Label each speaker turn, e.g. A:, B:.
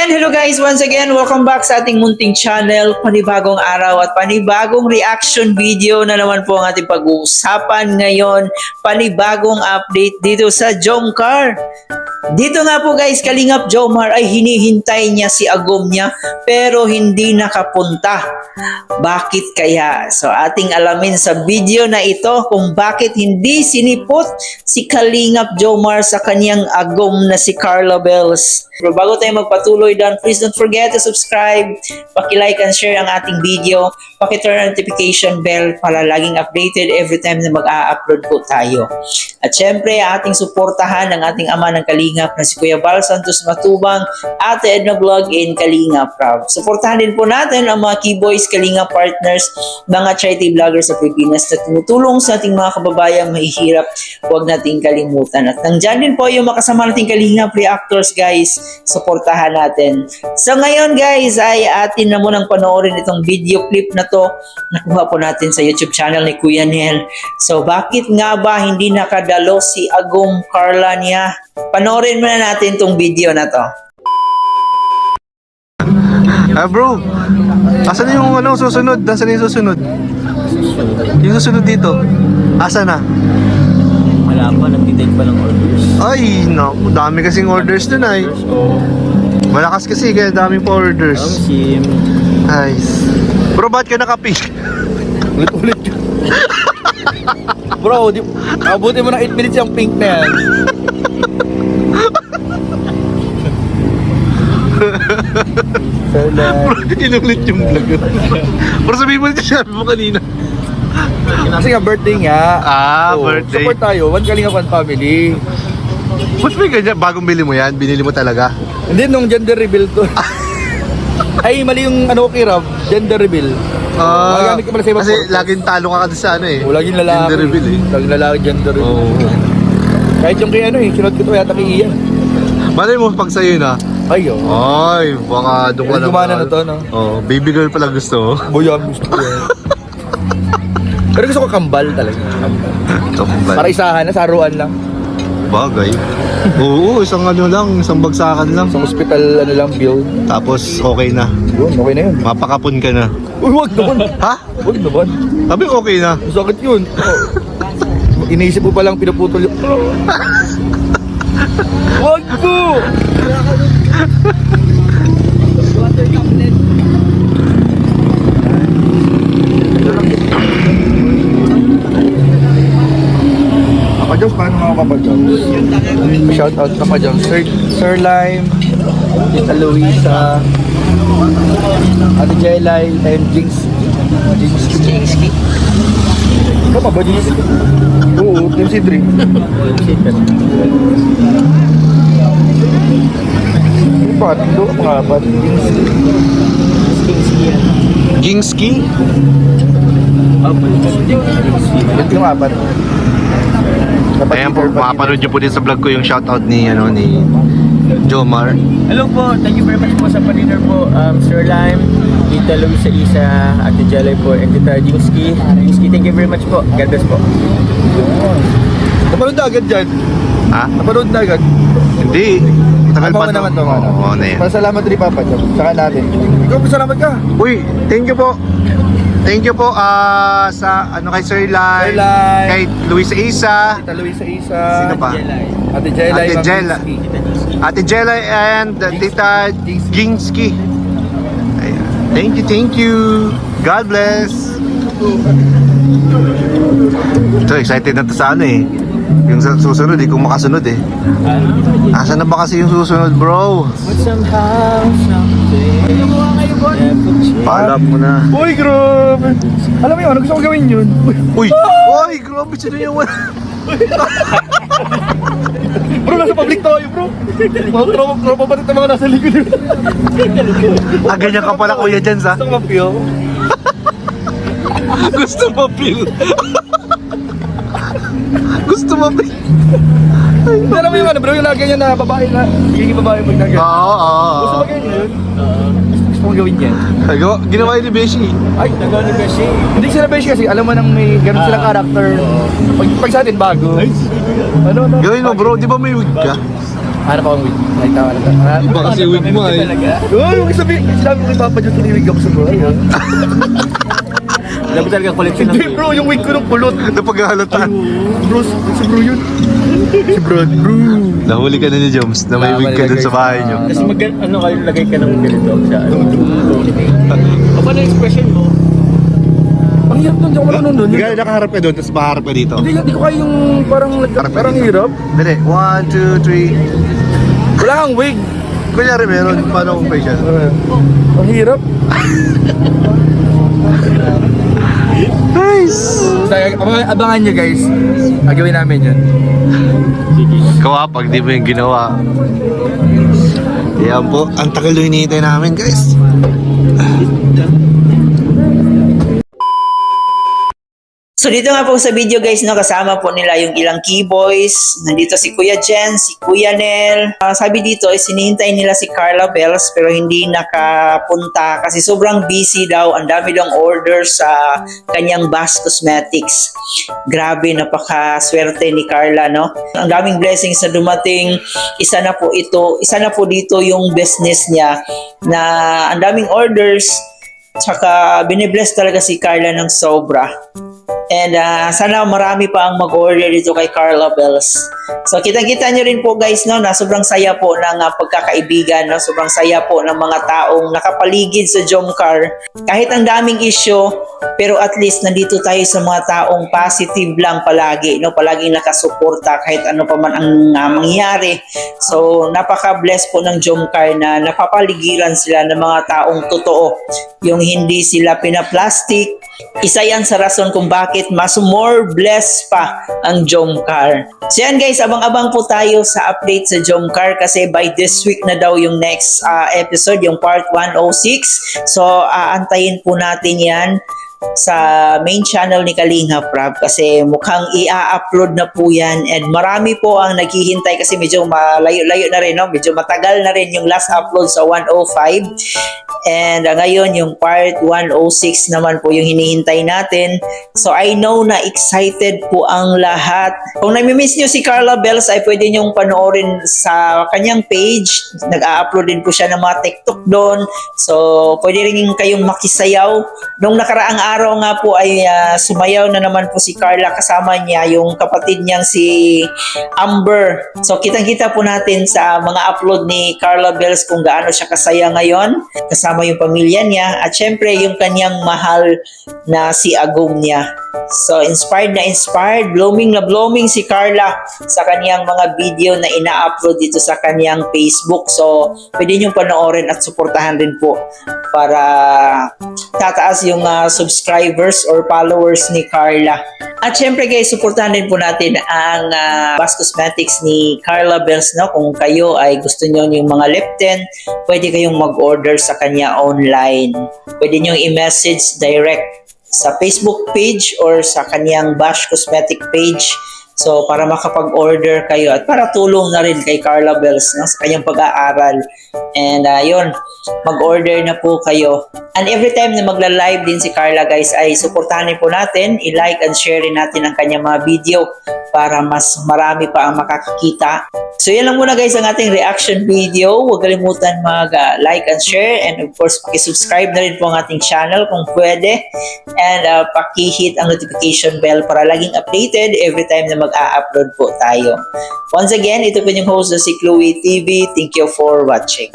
A: And hello guys, once again, welcome back sa ating munting channel. Panibagong araw at panibagong reaction video na naman po ang ating pag-uusapan ngayon. Panibagong update dito sa Jomcar. Dito nga po guys, Kalingap Jomar ay hinihintay niya si Agum niya pero hindi nakapunta. Bakit kaya? So ating alamin sa video na ito kung bakit hindi sinipot si Kalingap Jomar sa kanyang Agum na si Carla Bells. Pero bago tayo magpatuloy doon, please don't forget to subscribe, paki-like and share ang ating video, paki-turn notification bell para laging updated every time na mag-a-upload po tayo. At syempre, ating suportahan ang ating ama ng Kalingap na si Kuya Val Santos Matubang, Ate Edna Vlog in Kalingap Proud. Suportahan din po natin ang mga Keyboys Kalingap partners, mga charity vloggers sa Pilipinas na tumutulong sa ating mga kababayang mahihirap. Huwag nating kalimutan. At nandyan din po yung makasama nating Kalingap reactors guys. Suportahan natin. So ngayon guys ay atin na munang panoorin itong video clip na to. Nakuha po natin sa YouTube channel ni Kuya Nel. So bakit nga ba hindi nakadalo si Agum Carla niya? Panoorin muna natin itong video na to.
B: Bro, asan yung susunod? Asan yung susunod? Yung susunod dito. Asan na?
C: Wala pa, nagtitake pa ng orders.
B: Ay, naku, dami kasing orders dun ay. Malakas kasi, kaya dami pa orders.
C: Sim.
B: Nice. Bro, ba't ka naka-pink?
C: Ulit-ulit ka. Bro, abutin mo ng 8 minutes yung pink na yan.
B: Bro, inulit yung vlog. Bro, sabihin mo nito, sabi mo kanina.
C: Kasi nga birthday nga.
B: Birthday.
C: Support tayo, one Kalingap, one family.
B: Ba't may ganyan? Bagong bili mo yan? Binili mo talaga?
C: Hindi, nung gender reveal to. Ay, mali yung Kirab, gender reveal. Magamit ka pala sa ibang
B: kasi
C: purpose.
B: laging talo ka kasi sa
C: Laging lalaki.
B: Gender reveal eh.
C: Laging lalaki, gender reveal. Kahit yung kay sinod ko to yata kay Ian.
B: Malay mo pag sa'yo na.
C: Ay,
B: Ay, baka doon ka lang.
C: Gumana na to, no?
B: Baby girl pala gusto mo.
C: Boyan, gusto ko yan. Pero gusto ko kambal talaga.
B: Kambal.
C: Para isahan na, saruan lang.
B: Bagay. Oo, isang isang bagsakan lang.
C: Sa hospital, bill.
B: Tapos okay na.
C: Yun, okay na yun.
B: Mapakapon ka na.
C: Uy, wag naman.
B: Ha?
C: Wag naman.
B: Sabi okay na.
C: Sakit yun. Iniisip mo palang pinuputol yun. Wag po! Kapadyos, paano mga kapadyos? Shout out kapadyos. Sir Lime, Tita Luisa, Ate Jelay, and Jinx. Ikaw pa ba, Jinx? Oo, Team C3. Apat, ito, mga apat.
B: Gingski?
C: Ito yung apat.
B: Ayan po, makapanood nyo po din sa vlog ko yung shoutout ni Jomar.
D: Hello po, thank you very much po sa pa-dinner po, Sir Lime, Tita Luisa Isa, Ate Jelay po, and Tita Jinski. Thank you very much po. God bless po.
C: Napanood na agad dyan.
B: Ha?
C: Napanood na agad.
B: Hindi. Tagal pa
C: Naman to.
B: Oo, na yan.
C: Pasalamat rin Papa Jom. Saka natin. Ikaw, pasalamat ka.
B: Uy, thank you po. Thank you po sa kay Sir Lai,
C: Sir Lai.
B: kay Luisa Isa,
D: Tita Luisa Isa,
B: sino pa?
C: Ate Jelay.
B: Ate Jela. Ate Jela and Tita Gingski. Ayan. Thank you. God bless. Ito, excited na to sa yung susunod, di ko makasunod eh. Asa na ba kasi yung susunod, bro?
D: but somehow, someday,
B: Paalam mo na.
C: Uy, grabe. Alam mo yun, ano gusto ko gawin yun?
B: Uy! Uy! Grabe, sino yung
C: Bro, nasa public tayo, bro. Tropa pa rin mga nasa likod.
B: ganyan ka pala, Kuya Jens, ha?
C: Gusto ko ma-feel.
B: Gusto mo, Phil? Gusto mo, Phil?
C: Pero mo yung bro, yung ganyan na babae na, yung babae pag nag Gusto mo ganyan yun? Gusto mo gawin yan?
B: Ginawa yun ni Beshi.
C: Ay, nagawa ni Beshi. Hindi sila Beshi kasi alam mo nang may ganun silang character. Pag sa atin bago. Ano?
B: Gawin mo, bro, di ba may wig ka?
D: Hanap ako ng wig. Nakita ka na.
B: Iba kasi wig mo eh.
C: Uy, huwag sabihin. Sinabi ko kay Papa John, tiniwig ako sa buhay.
D: Dapat talaga collection ng
C: Hindi
D: wig.
C: bro, yung wig ko nung pulot.
B: Napaghahalataan.
C: Bro, si bro yun. Si bro.
B: Nahuli ka na ni Joms na may wig ka dun sa bahay niyo.
D: Kasi ano kayo, lagay ka ng ganito sa ano. Paano yung expression mo?
C: Ang hirap nun, di ako marunong nun.
B: Hindi ka nakaharap ka doon, tapos maharap ka dito.
C: Hindi ko kaya yung parang hirap.
B: Dali, 1, 2, 3.
C: Wala kang wig.
B: Kunyari meron, paano kung facial?
C: Ang hirap.
B: Nice!
C: Abangan nyo guys. Gagawin namin yun.
B: Kawa pag di mo yung ginawa. Yan po, ang tagal yung hinihintay namin guys.
A: So dito nga po sa video guys, no, kasama po nila yung ilang keyboys. Nandito si Kuya Jen, si Kuya Nel. Sabi dito ay sinihintay nila si Carla Bells pero hindi nakapunta kasi sobrang busy daw. Ang dami daw order sa kanyang Bass Cosmetics. Grabe, napakaswerte ni Carla, no? Ang daming blessings na dumating. Isa na po dito yung business niya na ang daming orders. Tsaka binibless talaga si Carla ng sobra. And sana marami pa ang mag-order dito kay Carla Bells. So kitang-kita nyo rin po guys, no, na sobrang saya po ng pagkakaibigan, no? Sobrang saya po ng mga taong nakapaligid sa Jomcar. Kahit ang daming issue, pero at least nandito tayo sa mga taong positive lang palagi, no? Palaging nakasuporta kahit ano pa man ang mangyari. So napaka-bless po ng Jomcar na napapaligiran sila ng mga taong totoo. Yung hindi sila pinaplastic. Isa yan sa rason kung bakit mas more blessed pa ang Jomcar. So yan guys, abang-abang po tayo sa update sa Jomcar kasi by this week na daw yung next episode, yung part 106. So aantayin po natin yan sa main channel ni Kalinga Prab kasi mukhang i-upload na po yan and marami po ang naghihintay kasi medyo malayo-layo na rin, no? Medyo matagal na rin yung last upload sa 105 and ngayon yung part 106 naman po yung hinihintay natin. So I know na excited po ang lahat. Kung nami-miss nyo si Carla Bells ay pwede nyong panoorin sa kanyang page. Nag-a-upload din po siya ng mga TikTok doon. So pwede rin kayong makisayaw. Nung nakaraang araw nga po ay sumayaw na naman po si Carla, kasama niya yung kapatid niyang si Amber. So kitang-kita po natin sa mga upload ni Carla Bells kung gaano siya kasaya ngayon kasama yung pamilya niya at syempre yung kanyang mahal na si Agum niya. So inspired na inspired, blooming na blooming si Carla sa kanyang mga video na ina-upload dito sa kanyang Facebook. So pwede niyong panoorin at suportahan din po para tataas yung subscribers or followers ni Carla. At syempre guys, suportahan din po natin ang Bass Cosmetics ni Carla Bells, no? Kung kayo ay gusto nyo yung mga lip tint, pwede kayong mag-order sa kanya online. Pwede nyo i-message direct sa Facebook page or sa kanyang Bash Cosmetic page. So para makapag-order kayo at para tulong na rin kay Carla Bells, no, sa kanyang pag-aaral. And yun, mag-order na po kayo. And every time na magla-live din si Carla guys ay suportahan po natin, i-like and share rin natin ang kanyang mga video para mas marami pa ang makakakita. So yan lang muna guys ang ating reaction video. Huwag kalimutan mag-like and share and of course paki-subscribe na rin po ang ating channel kung pwede. And paki-hit ang notification bell para laging updated every time na mag-a-upload po tayo. Once again, ito po yung host na si Chloe TV. Thank you for watching.